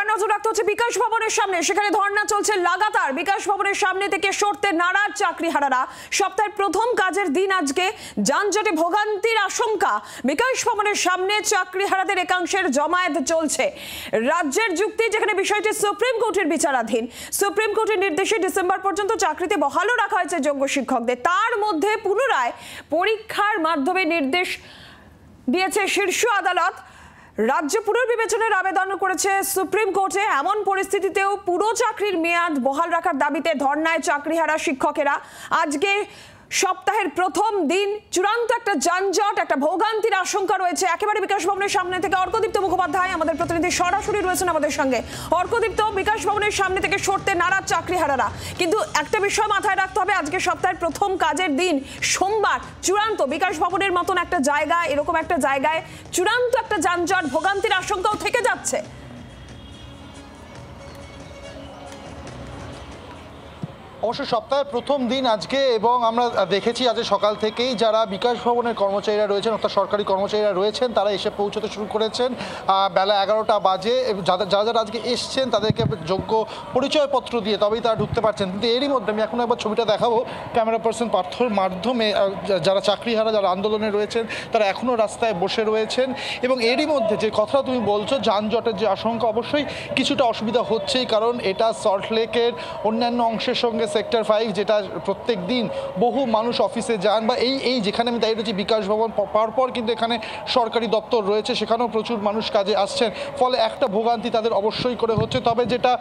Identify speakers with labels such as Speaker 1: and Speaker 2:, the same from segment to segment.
Speaker 1: এবার নজর রাখতে হচ্ছে বিকাশ ভবনের সামনে, সেখানে ধর্ণা চলছে লাগাতার। বিকাশ ভবনের সামনে থেকে সরতে নারাজ চাকরিহারারা। সপ্তাহের প্রথম কাজের দিন আজকে, যানজটে ভোগান্তির আশঙ্কা। বিকাশ ভবনের সামনে চাকরিহারাদের একাংশের জমায়েত চলছে। রাজ্যের যুক্তি, যেখানে বিষয়টি সুপ্রিম কোর্টের বিচারাধীন। সুপ্রিম কোর্টের নির্দেশে ডিসেম্বর পর্যন্ত চাকরিতে বহালও রাখা হয়েছে যোগ্য শিক্ষকদের। তার মধ্যে পুনরায় পরীক্ষার মাধ্যমে নির্দেশ দিয়েছে শীর্ষ আদালত। রাজ্য পুনর্বিবেচনার আবেদন করেছে সুপ্রিম কোর্টে। এমন পরিস্থিতিতেও পুরো চাকরির মেয়াদ বহাল রাখার দাবিতে ধর্নায় চাকরিহারা শিক্ষকেরা। আজকে সপ্তাহের প্রথম দিন, চূড়ান্ত একটা যানজট, একটা ভোগান্তির আশঙ্কা রয়েছে একেবারে বিকাশ ভবনের সামনে থেকে। অর্কদীপ্ত মুখোপাধ্যায় আমাদের প্রতিনিধি সরাসরি রয়েছেন আমাদের সঙ্গে। অর্কদীপ্ত, বিকাশ ভবনের সামনে থেকে সরতে নারাজ চাকরিহারারা, কিন্তু একটা বিষয় মাথায় রাখতে হবে, আজকে সপ্তাহের প্রথম কাজের দিন, সোমবার, চূড়ান্ত বিকাশ ভবনের মতন একটা জায়গা, এরকম একটা জায়গায় চূড়ান্ত একটা যানজট, ভোগান্তির আশঙ্কাও থেকে যাচ্ছে।
Speaker 2: অবশ্য সপ্তাহের প্রথম দিন আজকে, এবং আমরা দেখেছি আজ সকাল থেকেই যারা বিকাশ ভবনের কর্মচারীরা রয়েছেন, অর্থাৎ সরকারি কর্মচারীরা রয়েছেন, তারা এসে পৌঁছতে শুরু করেছেন বেলা 11টা বাজে। যারা আজকে এসছেন তাদেরকে যোগ্য পরিচয়পত্র দিয়ে তবেই তারা ঢুকতে পারছেন। কিন্তু এরই মধ্যে আমি এখন একবার ছবিটা দেখাবো ক্যামেরা পার্সন পার্থর মাধ্যমে। যারা চাকরিহারা, যারা আন্দোলনে রয়েছেন, তারা এখনও রাস্তায় বসে রয়েছেন। এবং এরই মধ্যে যে কথাটা তুমি বলছো, যানজটের যে আশঙ্কা, অবশ্যই কিছুটা অসুবিধা হচ্ছেই, কারণ এটা সল্টলেকের অন্যান্য অংশের সঙ্গে সেক্টর 5, যেটা প্রত্যেক দিন বহু মানুষ অফিসে যান, বা এই যেখানে আমি দাঁড়িয়ে রয়েছি বিকাশ ভবন, পরপর কিন্তু এখানে সরকারি দপ্তর রয়েছে, সেখানেও প্রচুর মানুষ কাজে আসছেন। ফলে একটা ভোগান্তি তাদের অবশ্যই করে হচ্ছে। তবে যেটা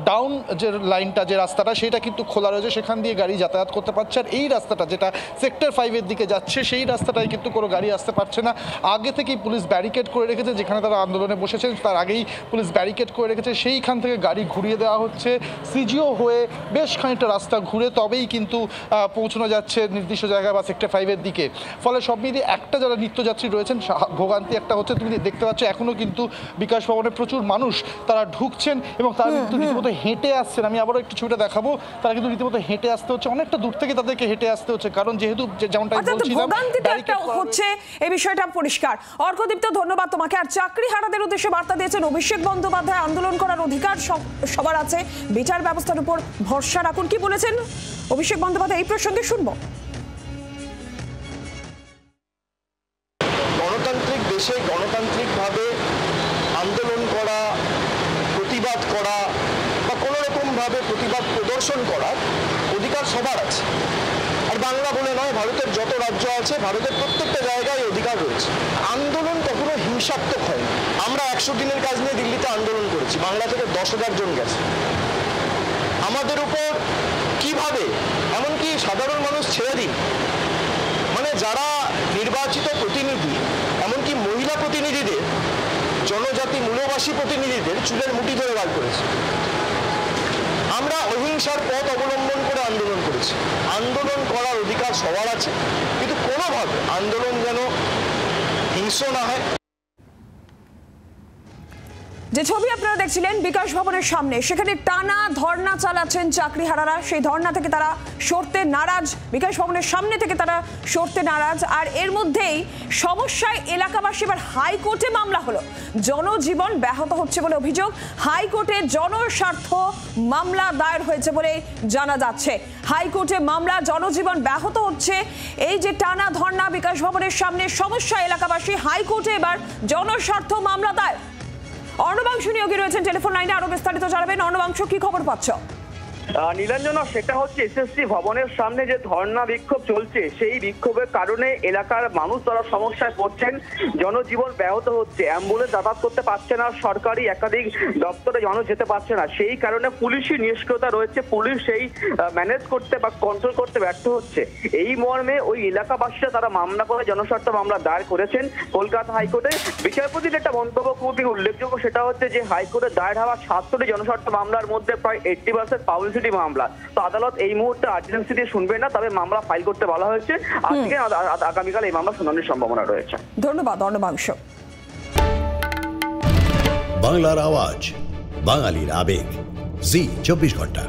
Speaker 2: ডাউন যে লাইনটা, যে রাস্তাটা, সেটা কিন্তু খোলা রয়েছে, সেখান দিয়ে গাড়ি যাতায়াত করতে পারছে। আর এই রাস্তাটা যেটা সেক্টর 5-এর দিকে যাচ্ছে, সেই রাস্তাটায় কিন্তু কোনো গাড়ি আসতে পারছে না। আগে থেকেই পুলিশ ব্যারিকেড করে রেখেছে, যেখানে তারা আন্দোলনে বসেছেন তার আগেই পুলিশ ব্যারিকেড করে রেখেছে। সেইখান থেকে গাড়ি ঘুরিয়ে দেওয়া হচ্ছে, সিজিও হয়ে বেশ খানিকটা রাস্তা ঘুরে তবেই কিন্তু পৌঁছানো যাচ্ছে নির্দিষ্ট জায়গায় বা সেক্টর 5-এর দিকে। ফলে সব মিলিয়ে একটা যারা নিত্যযাত্রী রয়েছেন, ভোগান্তি একটা হচ্ছে। তুমি দেখতে পাচ্ছ এখনও কিন্তু বিকাশ ভবনে প্রচুর মানুষ তারা ঢুকছেন এবং তারা কিন্তু রীতিমতো হেঁটে আসছেন। আমি আবারও একটু ছবিটা দেখাবো। তারা কিন্তু রীতিমতো হেঁটে আসতে হচ্ছে, অনেকটা দূর থেকে তাদেরকে হেঁটে আসতে হচ্ছে, কারণ যেহেতু যেমনটা বলছিলাম
Speaker 1: হচ্ছে, এই বিষয়টা পরিষ্কার। অর্কদীপ্ত, ধন্যবাদ তোমাকে। আর চাকরিহারাদের উদ্দেশ্যে বার্তা দিয়েছেন অভিষেক বন্দ্যোপাধ্যায়। আন্দোলন করার অধিকার সবার আছে, বিচার ব্যবস্থার উপর ভরসা রাখুন। কি বলেছেন অভিষেক বন্দ্যোপাধ্যায় এই প্রসঙ্গে শুনবো।
Speaker 3: গণতান্ত্রিক দেশে গণতান্ত্রিকভাবে আন্দোলন করা, প্রতিবাদ করা বা কোনো রকমভাবে প্রতিবাদ প্রদর্শন করার অধিকার সবার আছে। আর বাংলা বলে নয়, ভারতের যত রাজ্য আছে, ভারতের প্রত্যেকটা জায়গায় অধিকার রয়েছে। আন্দোলন কখনো হিংসাত্মক হয় না। আমরা 100 দিনের কাজ নিয়ে দিল্লিতে আন্দোলন করেছি, বাংলা থেকে 10,000 জন গেছে। আমাদের উপর কিভাবে, এমনকি সাধারণ মানুষ ছেড়ে দিন, মানে যারা নির্বাচিত প্রতিনিধি, এমনকি মহিলা প্রতিনিধিদের, জনজাতি মূলবাসী প্রতিনিধিদের চুলের মুঠি ধরে বার করেছে। আমরা অহিংসার পথ অবলম্বন করে আন্দোলন করেছি। আন্দোলন করার অধিকার সবার আছে, কিন্তু কোনোভাবে আন্দোলন যেন হিংস্র না হয়।
Speaker 1: যে ছবি আপনারা দেখছিলেন বিকাশ ভবনের সামনে, সেখানে টানা ধর্ণা চালাচ্ছেন চাকরিহারারা। সেই ধর্ণা থেকে তারা সরতে নারাজ, বিকাশ ভবনের সামনে থেকে তারা সরতে নারাজ। আর এর মধ্যেই সমস্যায় এলাকাবাসী। এবার হাইকোর্টে মামলা হলো, জনজীবন ব্যাহত হচ্ছে বলে অভিযোগ। হাইকোর্টে জনস্বার্থ মামলা দায়ের হয়েছে বলে জানা যাচ্ছে। হাইকোর্টে মামলা, জনজীবন ব্যাহত হচ্ছে। এই যে টানা ধর্ণা বিকাশ ভবনের সামনে, সমস্যা এলাকাবাসী, হাইকোর্টে এবার জনস্বার্থ মামলা দায়ের। অর্ণবাংশ নিয়োগী রয়েছেন টেলিফোন লাইনে, আরো বিস্তারিত জানাবেন। অর্ণবাংশ, কি খবর পাচ্ছ?
Speaker 4: নীলাঞ্জনা, সেটা হচ্ছে এসএসসি ভবনের সামনে যে ধর্ণা বিক্ষোভ চলছে, সেই বিক্ষোভের কারণে এলাকার মানুষ তারা সমস্যায় পড়ছেন, জনজীবন ব্যাহত হচ্ছে। অ্যাম্বুলেন্স যাতায়াত করতে পারছে না, সরকারি একাধিক দপ্তরে মানুষ যেতে পারছে না। সেই কারণে পুলিশি নিষ্ক্রিয়তা রয়েছে, পুলিশ সেই ম্যানেজ করতে বা কন্ট্রোল করতে ব্যর্থ হচ্ছে। এই মর্মে ওই এলাকাবাসীরা তারা মামলা করে জনস্বার্থ মামলা দায়ের করেছেন কলকাতা হাইকোর্টে। বিচারপতির একটা মন্তব্য খুবই উল্লেখযোগ্য, সেটা হচ্ছে যে হাইকোর্টে দায়ের হওয়া 7টি জনস্বার্থ মামলার মধ্যে প্রায় 80% পাবলিসিটি মামলা। তো আদালত এই মুহূর্তে আর্জেন্সি দিয়ে শুনবে না, তবে মামলা ফাইল করতে বলা হয়েছে। আজকে আগামীকাল এই মামলা শুনানির সম্ভাবনা রয়েছে।
Speaker 1: ধন্যবাদ অর্ণবাংশ।
Speaker 5: বাংলার আওয়াজ, বাঙালির আবেগ, জি 24 ঘন্টা।